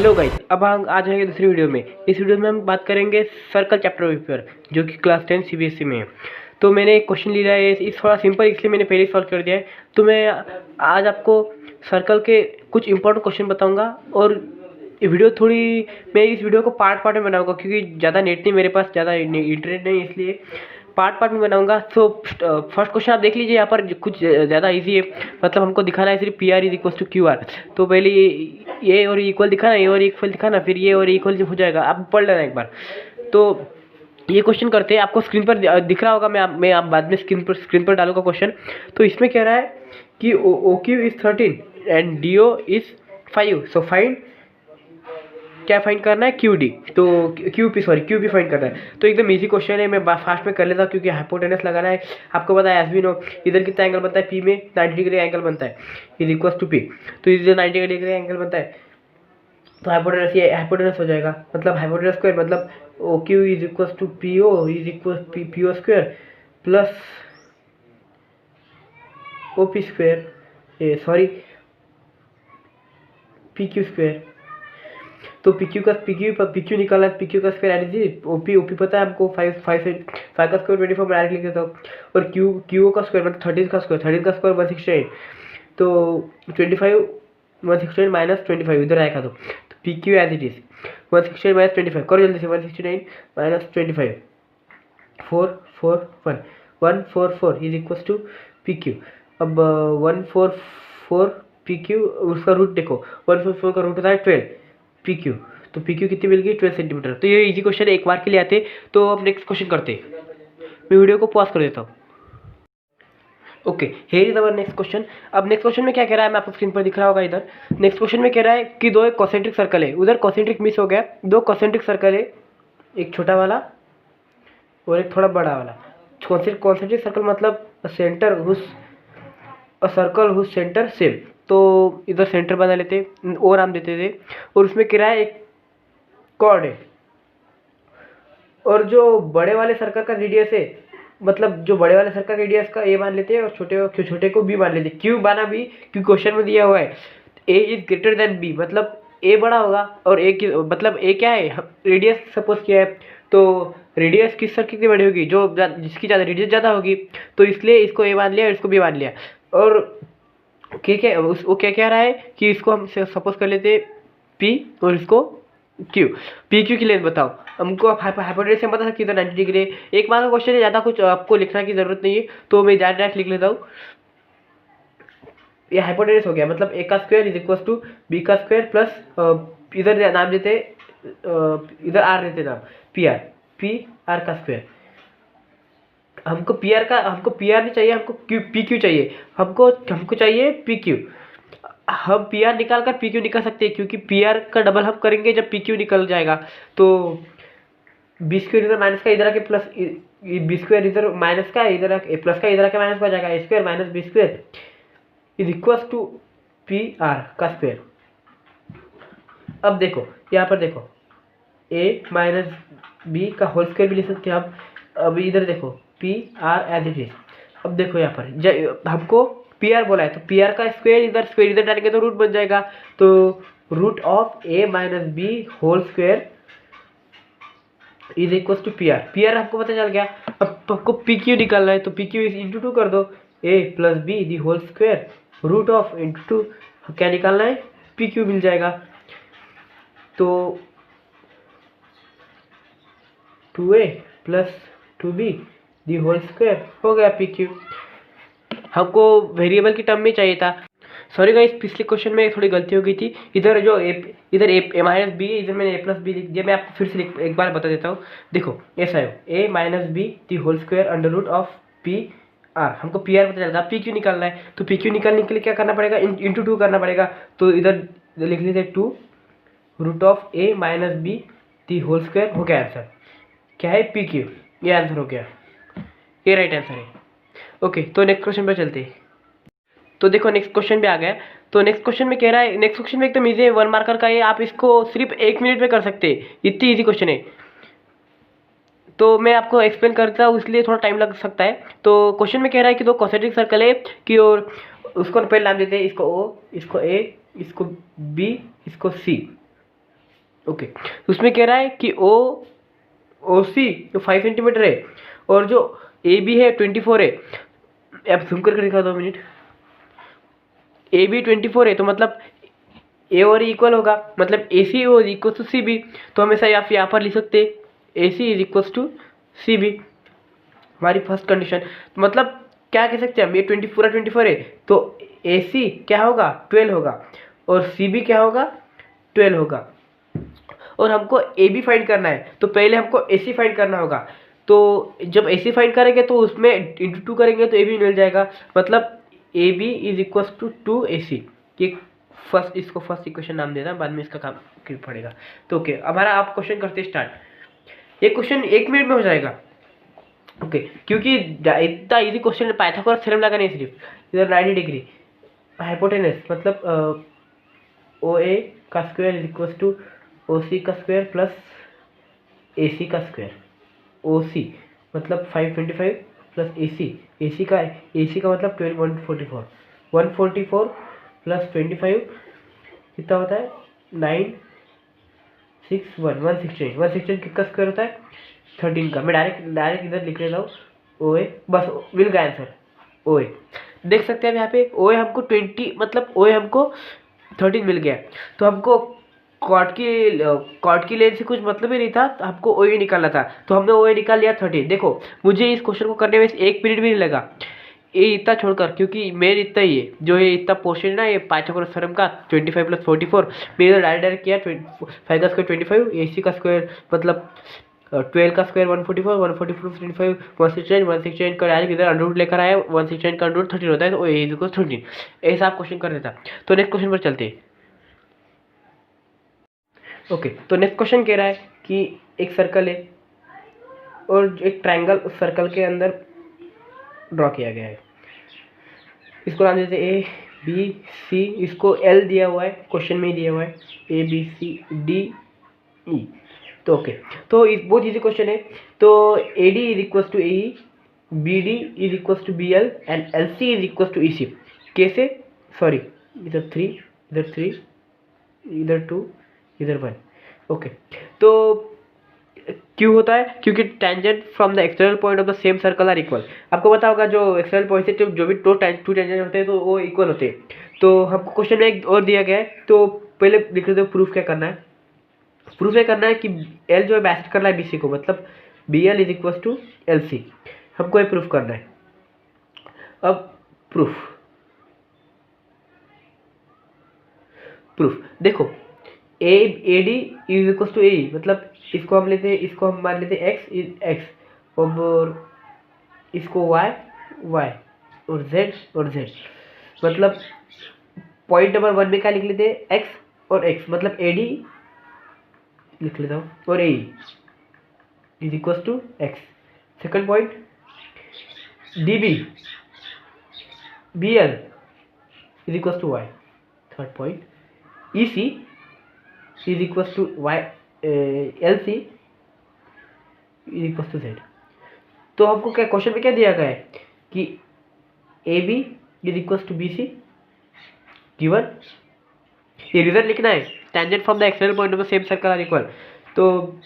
Hello guys, अब हम आ जाएंगे दूसरी वीडियो में। इस वीडियो में हम बात करेंगे सर्कल चैप्टर पर, जो कि क्लास 10 सीबीएसई में है। तो मैंने एक क्वेश्चन लिया है, इस थोड़ा सिंपल, इसलिए मैंने पहले सॉल्व कर दिया है। तो मैं आज आपको सर्कल के कुछ इंपॉर्टेंट क्वेश्चन बताऊंगा। और ये वीडियो थोड़ी, मैं इस वीडियो को पार्ट पार्ट में बनाऊंगा, क्योंकि ज़्यादा नेट नहीं मेरे पास, ज़्यादा इंटरनेट नहीं, इसलिए पार्ट पार्ट में बनाऊंगा। तो फर्स्ट क्वेश्चन आप देख लीजिए, यहाँ पर कुछ ज़्यादा इजी है। मतलब हमको दिखाना है सिर्फ P R is equal to Q R. तो पहले ये और इक्वल दिखाना, ये और इक्वल दिखाना, फिर ये और इक्वल हो जाएगा। आप पढ़ लेना एक बार। तो ये क्वेश्चन करते हैं, आपको स्क्रीन पर दिख रहा होगा। मैं आप बाद में स्क्रीन पर डालूंगा क्वेश्चन। तो इसमें कह रहा है कि O Q is 13 and D O is 5। So find, क्या फाइंड करना है? Q D. तो क्यू पी फाइंड करना है। तो एकदम इजी क्वेश्चन है, मैं फास्ट में कर लेता हूँ, क्योंकि हाइपोटेनस लगाना है। आपको पता है, एस बी नो, इधर कितना एंगल बनता है? पी में 90 डिग्री एंगल बनता है, इज इक्वल टू पी। तो इधर 90 डिग्री एंगल बनता है, तो हाइपोटेनस, ये हाइपोटेनस हो जाएगा। मतलब हाइपोटेनस स्क्वायर, मतलब O Q is equal to P O is equal P O square plus O P square, sorry P Q square. तो पी क्यू निकाला, पी क्यू का स्क्वायर एट जी ओपी पता है हमको, 5 का स्क्वायर 24 में डायरेक्ट लिख देता हूँ। और क्यू का स्क्वायर मतलब 13 का स्क्वायर 168। तो 25 169 माइनस 25 इधर आएगा। तो P Q as it is 168 minus 25 करो जल्दी से। 169 minus 25 441 is equal to P Q. अब 144 पी क्यू, उसका रूट देखो, 144 का रूट होता है 12 पी क्यू। तो पी क्यू कितनी मिल गई? 12 सेंटीमीटर। तो ये इजी क्वेश्चन एक बार के लिए आते। तो अब नेक्स्ट क्वेश्चन करते, मैं वीडियो को पॉज कर देता हूँ। Okay, here is our next question. अब नेक्स्ट क्वेश्चन में क्या कह रहा है, मैं आपको स्क्रीन पर दिख रहा होगा इधर। नेक्स्ट क्वेश्चन में कह रहा है कि दो एक कॉन्सेंट्रिक सर्कल है, उधर कॉन्सेंट्रिक मिस हो गया। दो कॉन्सेंट्रिक सर्कल है, एक छोटा वाला और एक थोड़ा बड़ा वाला। कॉन्सेंट्रिक सर्कल मतलब सेंटर हुस सर्कल हुस सेंटर सेम। तो इधर सेंटर बना लेते और नाम देते थे। और उसमें कह रहा है एक कॉर्ड है, और जो बड़े वाले सर्कल का रेडियस है, मतलब जो बड़े वाले सर्कल रेडियस का ए मान लेते हैं, और छोटे को बी मान लेते हैं। क्यों माना बी? क्योंकि क्वेश्चन में दिया हुआ है ए इज ग्रेटर देन बी, मतलब ए बड़ा होगा। और ए की मतलब ए क्या है? रेडियस सपोज किया है। तो रेडियस किस सर्कल की बड़ी होगी? जो जिसकी ज़्यादा रेडियस ज़्यादा होगी। तो इसलिए इसको ए मान लिया और इसको बी मान लिया। और वो क्या कह रहा है कि इसको हम सपोज कर लेते पी और इसको क्यू। पी क्यू की लेंथ बताओ हमको। हाइपोटेनस से पता है कि इधर 90 डिग्री। एक मार्क का क्वेश्चन है, ज़्यादा कुछ आपको लिखने की जरूरत नहीं है, तो मैं डायरेक्ट लिख लेता हूँ। ये हाइपोटेनस हो गया, मतलब ए का square is equal to B का स्क्वायर प्लस इधर नाम देते, इधर आर देते नाम, पी आर का स्क्वायर। हमको पी आर नहीं चाहिए, हमको पी क्यू चाहिए। हमको चाहिए पी क्यू। हम पी आर निकाल कर पी क्यू निकाल सकते हैं, क्योंकि पी आर का डबल हम करेंगे जब पी क्यू निकल जाएगा। तो बी स्क्वायर इधर माइनस का इधर आके प्लस, बी स्क्वायर इधर माइनस का इधर आके प्लस का इधर आके माइनस हो जाएगा। A square minus B square is equal to P R का स्क्वायर। अब देखो यहाँ पर देखो, ए माइनस बी का होल स्क्वायर भी लिख सकते हैं आप। अब इधर देखो P R as it is. अब देखो यहाँ पर हमको पी आर बोला है, तो पी आर का स्क्वायर इधर डालेंगे तो रूट बन जाएगा। तो root of A minus B whole square is equal to P R हमको पता चल गया। अब हमको पी क्यू निकालना है, तो पी क्यू इंटू 2 कर दो, A plus B the whole square root of into 2 क्या निकालना है? पी क्यू मिल जाएगा। तो 2a प्लस 2b दी होल स्क्वायर हो गया पी क्यू। हमको वेरिएबल की टर्म में चाहिए था। सॉरी गाइस, पिछले क्वेश्चन में थोड़ी गलती हो गई थी। इधर जो इधर ए माइनस बी, इधर मैंने ए प्लस बी लिख दिया। मैं आपको फिर से एक बार बता देता हूँ। देखो ऐसा है, A minus B the whole square under root of P R. हमको पी आर पता चलता, पी क्यू निकालना है। तो पी क्यू निकालने के लिए क्या करना पड़ेगा? इंटू 2 करना पड़ेगा। तो इधर लिख लेते 2 root of A minus B the whole square. हो गया आंसर, क्या है? P Q. ये आंसर हो गया, ये राइट आंसर है। ओके, तो नेक्स्ट क्वेश्चन पर चलते हैं। तो देखो नेक्स्ट क्वेश्चन भी आ गया। तो नेक्स्ट क्वेश्चन में कह रहा है, नेक्स्ट क्वेश्चन में एकदम इजी है, 1 मार्कर का है। आप इसको सिर्फ 1 मिनट में कर सकते हैं, इतनी इजी क्वेश्चन है। तो मैं आपको एक्सप्लेन करता हूँ, इसलिए थोड़ा टाइम लग सकता है। तो क्वेश्चन में कह रहा है कि दो कॉन्सेंट्रिक सर्कल है कि, और उसको पहले नाम देते हैं, इसको ओ, इसको ए, इसको बी, इसको सी। ओके, तो उसमें कह रहा है कि ओ सी जो 5 सेंटीमीटर है और जो ए बी है 24 है। अब जूम करके दिखा 2 मिनट। ए बी 24 है तो मतलब ए और इक्वल होगा, मतलब ए सी और इक्वल टू सी बी। तो हमेशा यहाँ पर लिख सकते A C is equal to C B, हमारी फर्स्ट कंडीशन। तो मतलब क्या कह सकते हैं हम, ये 24 है तो ए सी क्या होगा 12 होगा और सी बी क्या होगा 12 होगा। और हमको ए बी फाइंड करना है तो पहले हमको ए सी फाइंड करना होगा। तो जब ए सी फाइंड करेंगे तो उसमें इंटू 2 करेंगे तो ए बी मिल जाएगा, मतलब A B is equal to 2 A C. ये फर्स्ट, इसको फर्स्ट इक्वेशन नाम देना, बाद में इसका काम पड़ेगा। तो ओके, हमारा आप क्वेश्चन करते स्टार्ट। ये क्वेश्चन 1 मिनट में हो जाएगा। ओके, क्योंकि इतना इजी क्वेश्चन पाइथागोरस थ्योरम लगाना है सिर्फ। इधर 90 डिग्री हाइपोटेनस मतलब ओ ए का square is equal to O C का स्क्वायर प्लस ए सी का स्क्वायर। ओ सी मतलब 525 प्लस ए सी का मतलब 144 144 प्लस 25 कितना होता है 961 116 किसका स्क्वायर होता है 13 का। मैं डायरेक्ट इधर लिख लेता हूँ ओ ए, बस मिल गया आंसर ओ ए। देख सकते हैं यहाँ पे ओ ए हमको 20 मतलब ओ ए हमको 13 मिल गया। तो हमको कॉट की लेंथ से कुछ मतलब ही नहीं था, तो हमको ओ ए निकालना था तो हमने ओ ए निकाल लिया 13। देखो मुझे इस क्वेश्चन को करने में 1 मिनट भी नहीं लगा, ये इतना छोड़कर, क्योंकि मेन इतना ही है जो ये इतना पोर्शन है ना ये पाइथागोरस थ्योरम का 25 प्लस 44। मैंने डायरेक्ट किया 5 का स्क्वायर 25, ए सी का स्क्वायर मतलब 12 का स्क्वायर 144 144 25 169 का डायरेक्ट इधर अंडर रूट लेकर आया, 169 का अंडर रूट 13 होता है तो ए इज इक्वल 13। ऐसा आप क्वेश्चन कर देता। तो नेक्स्ट क्वेश्चन पर चलते हैं। ओके, तो नेक्स्ट क्वेश्चन कह रहा है कि एक सर्कल है और एक ट्रायंगल उस सर्कल के अंदर ड्रॉ किया गया है। इसको नाम देते ए बी सी, इसको एल दिया हुआ है, क्वेश्चन में ही दिया हुआ है A B C D E. तो ओके, तो बहुत इजी क्वेश्चन है। तो A D is equal to A E, B D is equal to B L and L C is equal to E C. कैसे, सॉरी इधर 3 इधर 2 इधर 1। Okay, तो क्यों होता है, क्योंकि tangent from the external point of the same circle are equal. आपको पता होगा जो एक्सटर्नल पॉइंट से जो भी टू टेंजेंट होते हैं तो वो इक्वल होते हैं। तो हमको क्वेश्चन में एक और दिया गया है, तो पहले लिख लेते हो प्रूफ क्या करना है। प्रूफ ये करना है कि एल जो है बेस्ट करना है बी सी को, मतलब B L is equal to L C. हमको ये प्रूफ करना है। अब प्रूफ देखो A D is equal to A, मतलब इसको हम लेते हैं, इसको हम मान लेते हैं एक्स इज एक्स और इसको वाई और जेड। मतलब पॉइंट नंबर 1 में क्या लिख लेते हैं एक्स और एक्स, मतलब ए डी लिख लेता हूँ और A is equal to X. Second point D B L is equal to Y. Third point E C is equal to Y L C is equal to Z. तो हमको क्या question में क्या दिया गया है कि A B is equal to B C given, ये रिजल्ट लिखना है tangent from the external point of the same circle are equal. तो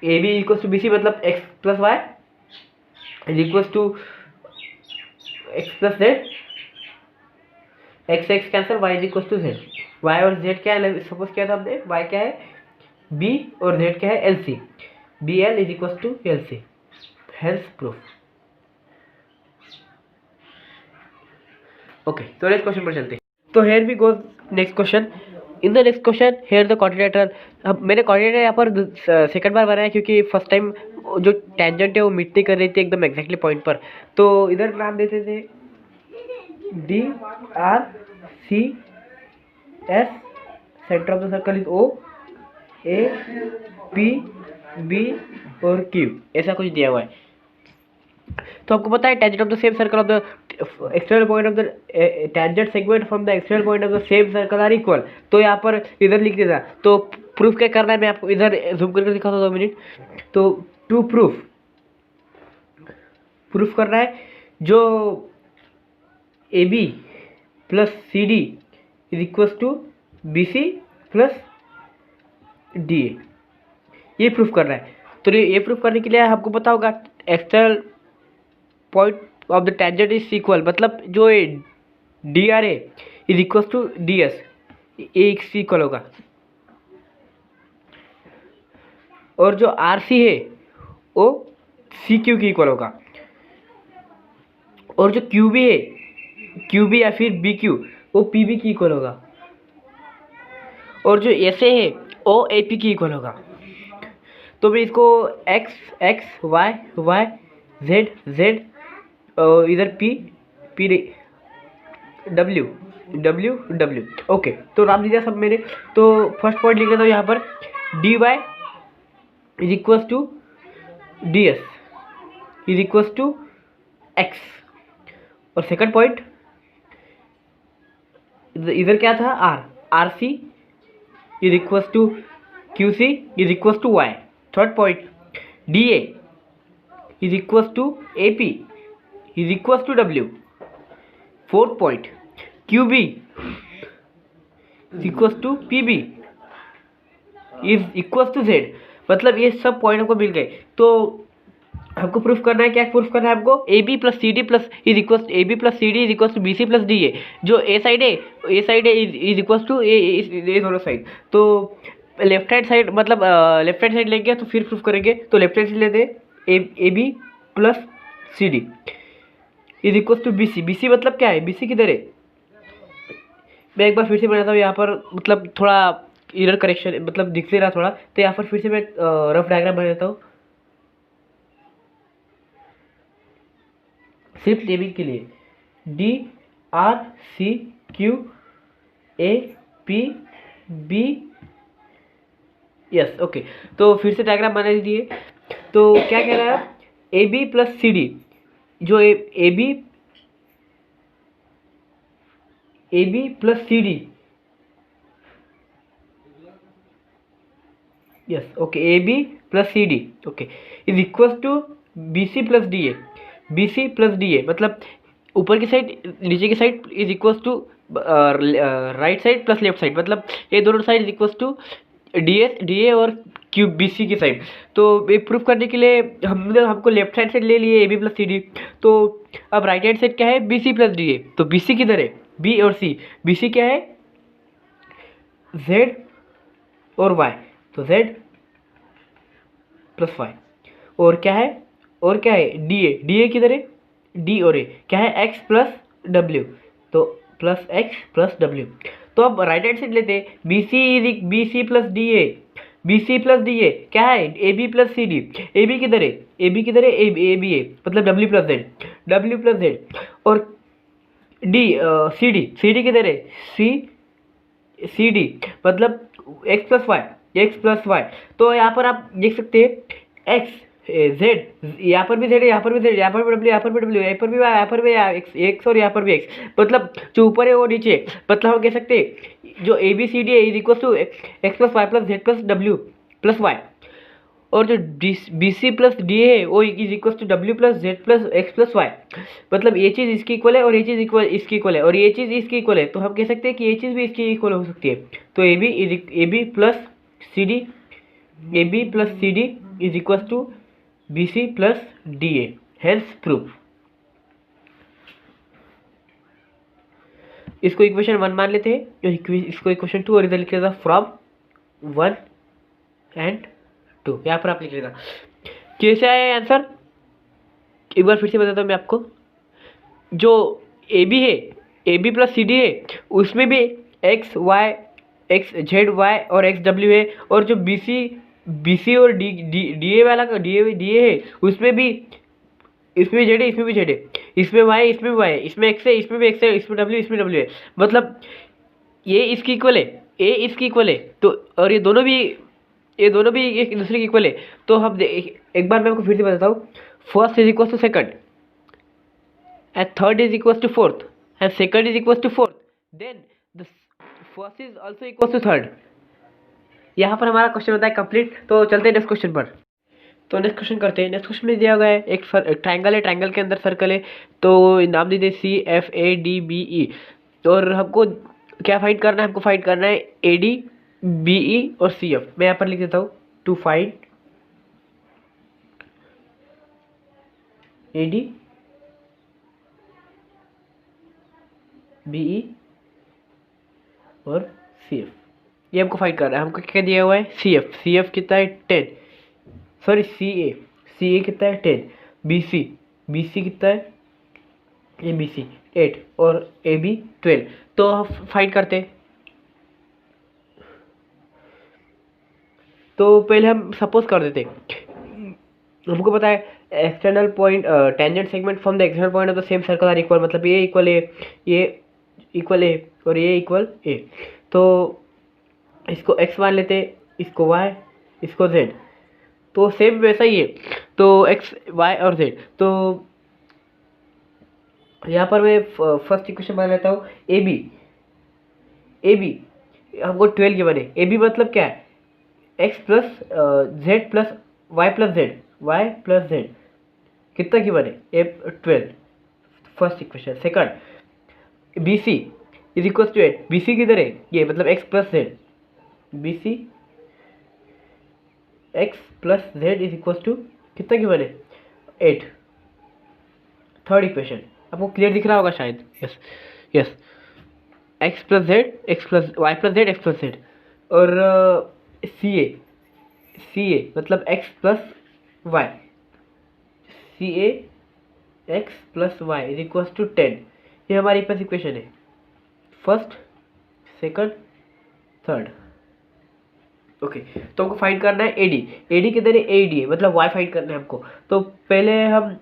A B equal to B C मतलब X plus Y is equal to X plus Z, X cancel, Y is equal to Z. Y और Z क्या है, suppose किया था हमने, Y क्या है बी और जेड क्या है L C, B L is equal to L C, hence proof. Okay, तो नेक्स्ट क्वेश्चन पर चलते हैं। तो here we go next question. In the next question here the coordinator. अब मैंने कोऑर्डिनेटर यहाँ पर सेकंड बार बनाया क्योंकि फर्स्ट टाइम जो टेंजेंट है वो मीट नहीं कर रही थी एकदम एग्जैक्टली पॉइंट पर। तो इधर नाम देते थे D R C S, centre of the circle is O, A P B और क्यू, ऐसा कुछ दिया हुआ है। तो आपको पता है tangent of the same circle of the external point of the tangent segment from the external point of the same circle are equal. तो यहाँ पर इधर लिख देता। तो प्रूफ क्या करना है, मैं आपको इधर जूम करके दिखाता हूँ 2 मिनट। तो टू प्रूफ करना है जो A B plus C D is equal to B C plus D A, ये प्रूफ करना है। तो ये प्रूफ करने के लिए आपको पता होगा external point of the tangent is equal, मतलब जो ये D R A is equal to D S, ये इक्वल होगा। और जो आर सी है वो सी क्यू की इक्वल होगा। और जो क्यू बी है, क्यू बी या फिर बी क्यू, वो पी बी की इक्वल होगा। और जो एस ए है वो ए पी की इक्वल होगा। तो मैं इसको X X Y Y Z Z इधर P P W W W, okay. तो नाम दिया सब मैंने। तो फर्स्ट पॉइंट लिख लेता हूँ यहाँ पर, D Y is equals to D S is equals to X. और सेकंड पॉइंट इधर क्या था, R R C is equals to Q C is equals to Y. Third point D A is equals to A P is equals to W. Fourth point Q B is equals to P B is equals to Z. मतलब ये सब point हमको मिल गए। तो हमको proof करना है, क्या प्रूफ करना है हमको, A B plus C D plus is equals A B plus C D is equals to B C plus D A. जो ए साइड है इज इक्वल्स टू ए दोनों साइड। तो लेफ्ट हैंड साइड, मतलब left hand side लेंगे तो फिर proof करेंगे। तो लेफ्ट हैंड साइड लेते हैं, A B plus C D is equals to B C. B C मतलब क्या है, बी सी किधर है, मैं एक बार फिर से बनाता हूँ यहाँ पर, मतलब थोड़ा एरर करेक्शन, मतलब दिख नहीं रहा थोड़ा, तो यहाँ पर फिर से मैं रफ डायग्राम बना देता हूँ सिर्फ नेमिंग के लिए। D R C Q A P B yes, okay. तो फिर से डायग्राम बना दीजिए। तो क्या कह रहा है, A B plus C D, जो A B plus C D, yes okay, A B plus C D, okay, is equal to B C plus D A. B C plus D ए मतलब ऊपर की साइड नीचे की side is equal to right side plus left side, मतलब ये दोनों side is equal to D A और क्यूब बी सी की साइड। तो ये प्रूफ करने के लिए हमको लेफ्ट हैंड साइड ले लिए A B plus C D. तो अब राइट हैंड साइड क्या है, B C plus D A. तो बी सी किधर है, बी और सी, बी सी क्या है जेड और वाई, तो जेड प्लस वाई। और क्या है डी ए किधर है, डी और ए क्या है, एक्स प्लस डब्ल्यू, तो प्लस एक्स प्लस डब्ल्यू। तो अब राइट हैंड साइड लेते हैं, B C plus D A, B C plus D A क्या है, A B plus C D. A B किधर है, ए बी किधर है, ए बी ए मतलब डब्ल्यू प्लस जेड। और डी सी डी किधर है, सी डी मतलब एक्स प्लस वाई। तो यहाँ पर आप देख सकते हैं एक्स जेड, यहाँ पर भी जेड है, यहाँ पर भी जेड, यहाँ पर भी डब्ल्यू, यहाँ पर भी डब्ल्यू, यहाँ पर भी वाई, यहाँ पर भी एक्स और यहाँ पर भी एक्स, मतलब जो ऊपर है वो नीचे है। मतलब हम कह सकते हैं जो ए बी सी डी है is equal to X plus Y plus Z plus W plus Y. और जो बी सी प्लस डी है वो is equal to W plus Z plus X plus Y. मतलब ये चीज़ इसकी इक्वल है और ये चीज़ इसकी इक्वल है और ये चीज़ इसकी इक्वल है। तो हम कह सकते हैं कि ये चीज़ भी इसकी इक्वल हो सकती है। तो A B plus C D, A B plus C D is equal to B C plus D A, hence proof. इसको इक्वेशन 1 मान लेते हैं, इसको इक्वेशन 2, और इधर लिख लेता फ्रॉम 1 एंड 2। यहाँ पर आप लिख लेना कैसे आया आंसर, एक बार फिर से बताता हूँ मैं आपको। जो ए बी है, A B plus C D है, उसमें भी X Y, X Z Y और एक्स डब्ल्यू है। और जो बी सी और डी ए वाला डी ए है, उसमें भी इसमें जेड है, इसमें भी जेड है, इसमें वाई, इसमें भी वाई है, इसमें एक्स है, इसमें भी एक्स है, इसमें डब्ल्यू है। मतलब ये इसकी इक्वल है, ए इसकी इक्वल है। तो और ये दोनों भी एक दूसरे की इक्वल है। तो हम एक बार मैं आपको फिर से बताता हूँ, first is equal to second and third is equal to fourth and second is equal to fourth, then the first is also equal to third. यहाँ पर हमारा क्वेश्चन होता है कंप्लीट। तो चलते हैं नेक्स्ट क्वेश्चन पर। तो नेक्स्ट क्वेश्चन करते हैं। नेक्स्ट क्वेश्चन में दिया गया है एक ट्रायंगल है, ट्रायंगल के अंदर सर्कल है। तो नाम दीजिए C F A D B E. और हमको क्या फाइंड करना है, हमको फाइंड करना है ए डी बी ई और सी एफ। मैं यहाँ पर लिख देता हूँ to find A D B E और सी एफ, ये हमको फाइंड करना है। हमको क्या दिया हुआ है, सी एफ। सी एफ कितना है 10, सॉरी सी ए कितना है 10, बी सी कितना है, ए बी सी 8 और ए बी 12। तो हम फाइंड करते हैं। तो पहले हम सपोज कर देते, हमको पता है external point tangent segment from the external point of the same circle are equal, मतलब ये इक्वल ए, ये इक्वल ए और ये इक्वल ए। तो इसको x मान लेते, इसको y, इसको z। तो सेम वैसा ही है, तो x y और z। तो यहाँ पर मैं फर्स्ट इक्वेशन मान लेता हूँ ए बी हमको 12 गिवन है। ए बी मतलब क्या है, x plus Z plus Y plus Z कितना गिवन है, A 12, first equation. Second B C is equal to 8, B C किधर है, ये मतलब x plus Z, B C X plus Z is equal to कितना गिवन है 8। Third equation आपको clear दिख रहा होगा शायद, yes yes, X plus Z, X plus Y plus Z, X plus Z. और सी ए मतलब X plus Y, C A X plus Y is equal to 10। ये हमारे पास इक्वेशन है, फर्स्ट सेकंड थर्ड। ओके, तो हमको find करना है एडी किधर है, एडी है मतलब वाई फाइंड करना है हमको। तो पहले हम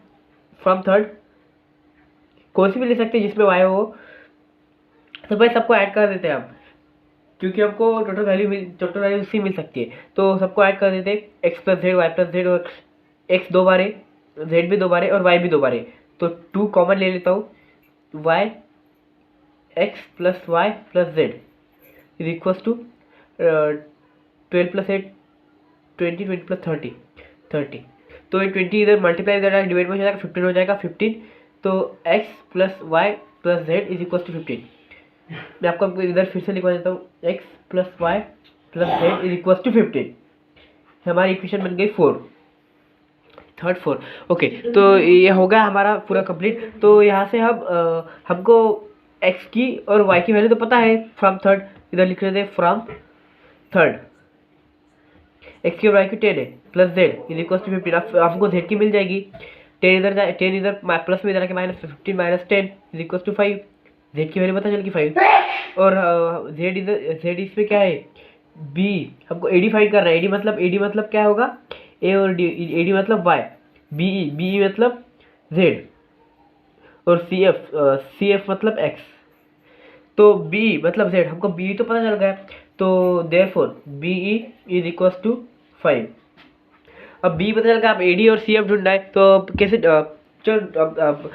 फ्रॉम थर्ड कौन सी भी ले सकते हैं जिसमें वाई हो, तो भाई सबको ऐड कर देते हैं हम, क्योंकि हमको टोटल वैल्यू उससे मिल सकती है। तो सबको ऐड कर देते हैं, X plus Z, Y plus Z, और एक्स 2 बार है, जेड भी 2 बार है और वाई भी 2 बार है। तो 2 कॉमन ले लेता हूँ, Y X plus Y plus Z is equal to 12 plus 8 20, 20 plus 30। तो ये 20 इधर मल्टीप्लाई इधर डिवाइड में हो जाएगा, 15 हो जाएगा 15। तो x plus Y plus Z is equal to 15। मैं आपको इधर फिर से लिखवा देता हूँ, x plus Y plus Z is equal to 15। हमारी इक्वेशन बन गई 4, थर्ड 4। ओके, तो ये होगा हमारा पूरा कंप्लीट। तो यहाँ से हम हमको x की और y की वैल्यू तो पता है फ्रॉम थर्ड, इधर लिख रहे थे फ्रॉम थर्ड, एक्स की और वाई की 10 है plus Z is equal to 15। आपको जेड की मिल जाएगी, 10 इधर जाए, 10 इधर प्लस में इधर आके minus 15 minus 10 is equal to 5। Z की वैल्यू पता चल गई 5। और जेड इधर, जेड इसमें क्या है, बी। हमको एडी फाइंड करना है, एडी मतलब क्या होगा, ए और डी, एडी मतलब वाई, बी मतलब जेड, और सी एफ मतलब एक्स। तो बी मतलब जेड, हमको बी तो पता चल गया। तो therefore B is equal to 5। अब बी पता चल गया, अब एडी और सी एफ ढूंढना है। तो कैसे चलो अब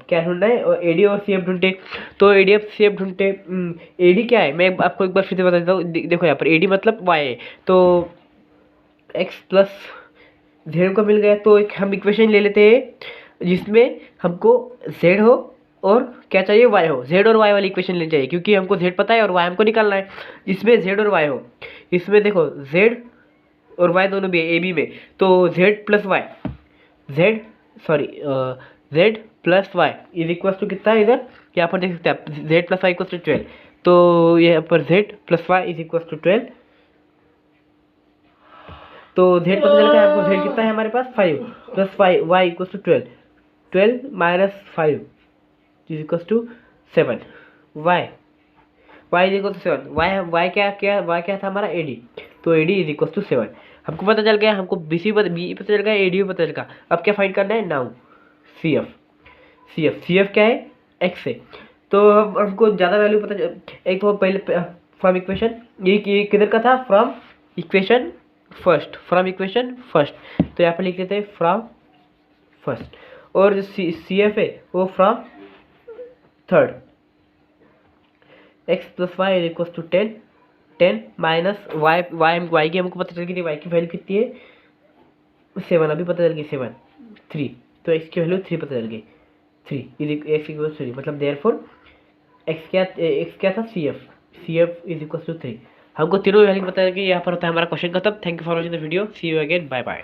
क्या ढूंढना है, और एडी और सी एफ ढूंढते। तो एडी और सी एफ ढूंढते, एडी क्या है मैं आपको एक बार फिर से बता देता हूँ। देखो यहाँ पर एडी मतलब वाई है, तो एक्स प्लस जेड को मिल गया। तो एक हम इक्वेशन ले लेते हैं जिसमें हमको जेड हो और क्या चाहिए, वाई हो। जेड और वाई वाली इक्वेशन लेनी चाहिए, क्योंकि हमको जेड पता है और वाई हमको निकालना है। इसमें जेड और वाई हो, इसमें देखो जेड और वाई दोनों भी है ए बी में। तो Z plus Y, Z plus Y is equal to कितना है, इधर यहाँ पर देख सकते हैं आप, Z plus Y equal to 12। तो यहाँ पर Z plus Y is equal to 12। तो जेड पता चल गया आपको, जेड कितना है हमारे पास 5 plus 5, Y equal to 12 minus 5 is equal to 7। Y is equal to 7, Y क्या था हमारा एडी। तो एडी इज इक्वल टू 7 हमको पता चल गया। हमको बी पता चल गया, एडी पता चल गया। अब क्या फाइंड करना है, नाउ सी एफ क्या है, एक्स है। तो हमको ज़्यादा वैल्यू पता एक तो पहले फ्रॉम इक्वेशन, ये किधर का था, फ्रॉम इक्वेशन फर्स्ट। तो यहाँ पर लिख लेते हैं फ्रॉम फर्स्ट, और जो सी एफ है वो from third. X plus Y is equal to 10 minus Y की हमको पता चल गई थी, वाई की वैल्यू कितनी है 7, अभी पता चल गई 7 3। तो एक्स की वैल्यू 3 पता चल गई, 3 एक्स इक्वल 3, मतलब देयरफॉर एक्स क्या था, C C F is equal to 3। हमको तीनों वैल्यू बताया कि यहाँ पर होता है हमारा क्वेश्चन खत्म। Thank you for watching the video, see you again, bye bye.